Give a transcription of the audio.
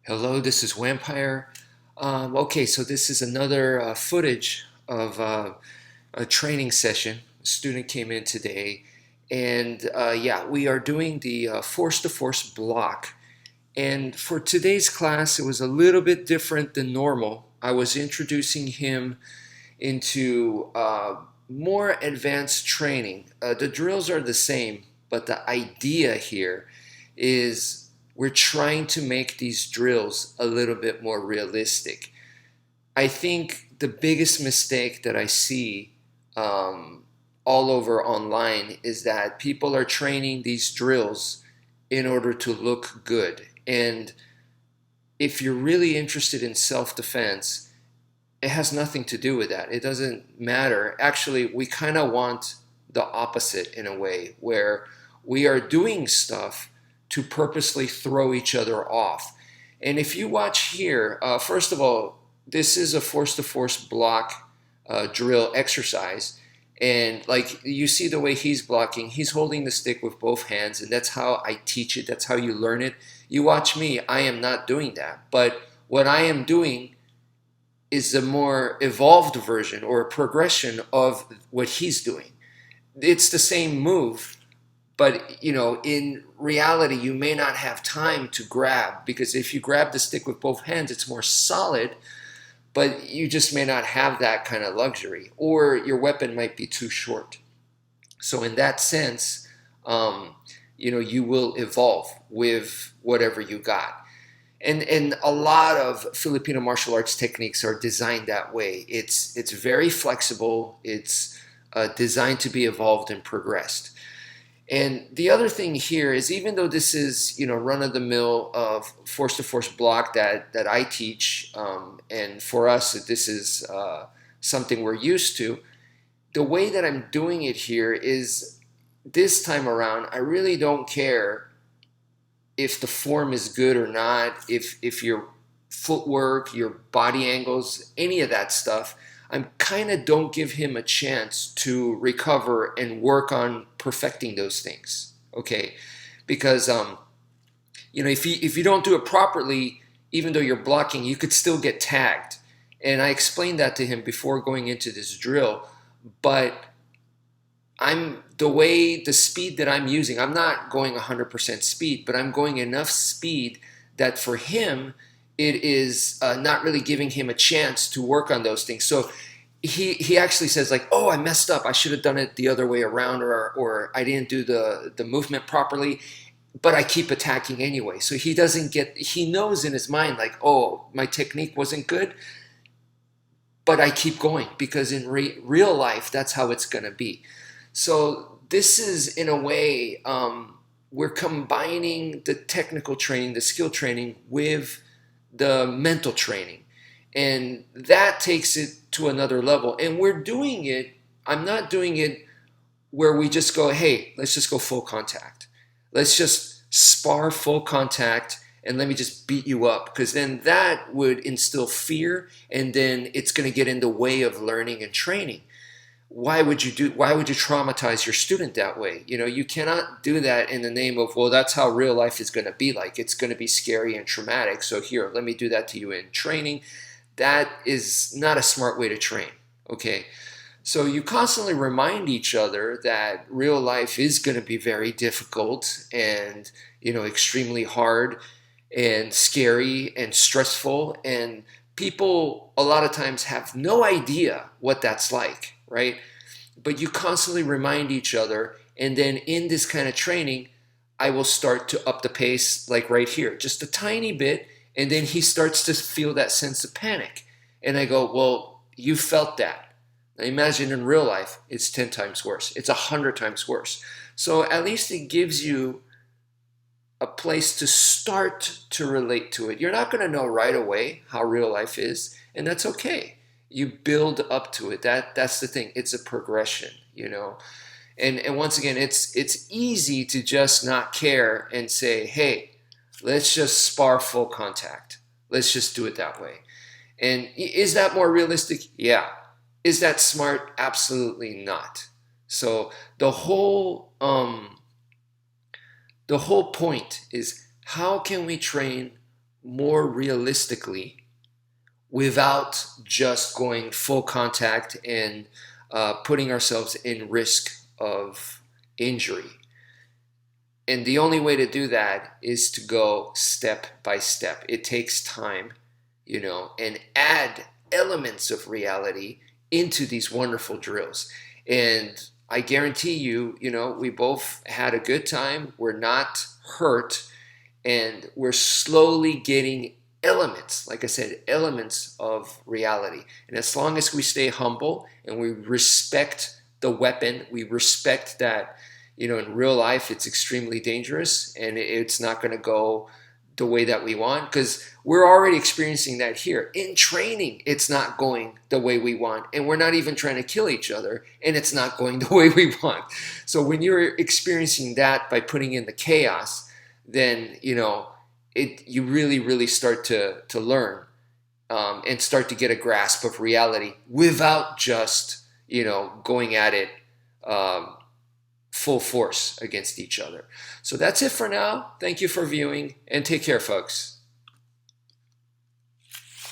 Hello, this is wmpyr. Okay, so this is another footage of a training session. A student came in today, and yeah, we are doing the force-to-force block. And for today's class, it was a little bit different than normal. I was introducing him into more advanced training. The drills are the same, but the idea here is we're trying to make these drills a little bit more realistic. I think the biggest mistake that I see all over online is that people are training these drills in order to look good. And if you're really interested in self-defense, it has nothing to do with that. It doesn't matter. Actually, we kind of want the opposite in a way, where we are doing stuff to purposely throw each other off. And if you watch here, first of all, this is a force-to-force block drill exercise. And like you see the way he's blocking, he's holding the stick with both hands, and that's how I teach it. That's how you learn it. You watch me, I am not doing that. But what I am doing is a more evolved version or a progression of what he's doing. It's the same move, but in reality, you may not have time to grab, because if you grab the stick with both hands, it's more solid, but you just may not have that kind of luxury, or your weapon might be too short. So in that sense, you will evolve with whatever you got. And a lot of Filipino martial arts techniques are designed that way. It's very flexible. It's designed to be evolved and progressed. And the other thing here is, even though this is run-of-the-mill of force-to-force block that I teach, and for us this is something we're used to, the way that I'm doing it here is, this time around, I really don't care if the form is good or not, if your footwork, your body angles, any of that stuff. I'm kind of don't give him a chance to recover and work on perfecting those things. Okay, because if you don't do it properly, even though you're blocking, you could still get tagged. And I explained that to him before going into this drill. But the speed that I'm using, I'm not going 100% speed, but I'm going enough speed that for him, it is not really giving him a chance to work on those things. So he actually says, like, oh, I messed up. I should have done it the other way around, or I didn't do the movement properly, but I keep attacking anyway. So he knows in his mind, like, oh, my technique wasn't good, but I keep going, because in real life, that's how it's going to be. So this is, in a way, we're combining the technical training, the skill training, with the mental training. And that takes it to another level. And I'm not doing it where we just go, hey, let's just go full contact. Let's just spar full contact and let me just beat you up. Because then that would instill fear, and then it's going to get in the way of learning and training. Why would you traumatize your student that way? You cannot do that in the name of, well, that's how real life is going to be like. It's going to be scary and traumatic. So here, let me do that to you in training. That is not a smart way to train. Okay. So you constantly remind each other that real life is going to be very difficult and, extremely hard and scary and stressful. And people a lot of times have no idea what that's like, right? But you constantly remind each other, and then in this kind of training, I will start to up the pace, like right here, just a tiny bit, and then he starts to feel that sense of panic. And I go, well, you felt that. Now imagine in real life, it's 10 times worse. It's 100 times worse. So at least it gives you a place to start to relate to it. You're not going to know right away how real life is, and that's okay. You build up to it. That's the thing. It's a progression, And once again, it's easy to just not care and say, hey, let's just spar full contact. Let's just do it that way. And is that more realistic? Yeah. Is that smart? Absolutely not. So the whole point is, how can we train more realistically without just going full contact and putting ourselves in risk of injury. And the only way to do that is to go step by step. It takes time, and add elements of reality into these wonderful drills. And I guarantee you, we both had a good time. We're not hurt, and we're slowly getting elements, like I said, elements of reality. And as long as we stay humble and we respect the weapon, we respect that, in real life, it's extremely dangerous and it's not going to go the way that we want, because we're already experiencing that here. In training, it's not going the way we want, and we're not even trying to kill each other, and it's not going the way we want. So when you're experiencing that by putting in the chaos, then, you really, really start to learn and start to get a grasp of reality without just, going at it full force against each other. So that's it for now. Thank you for viewing, and take care, folks.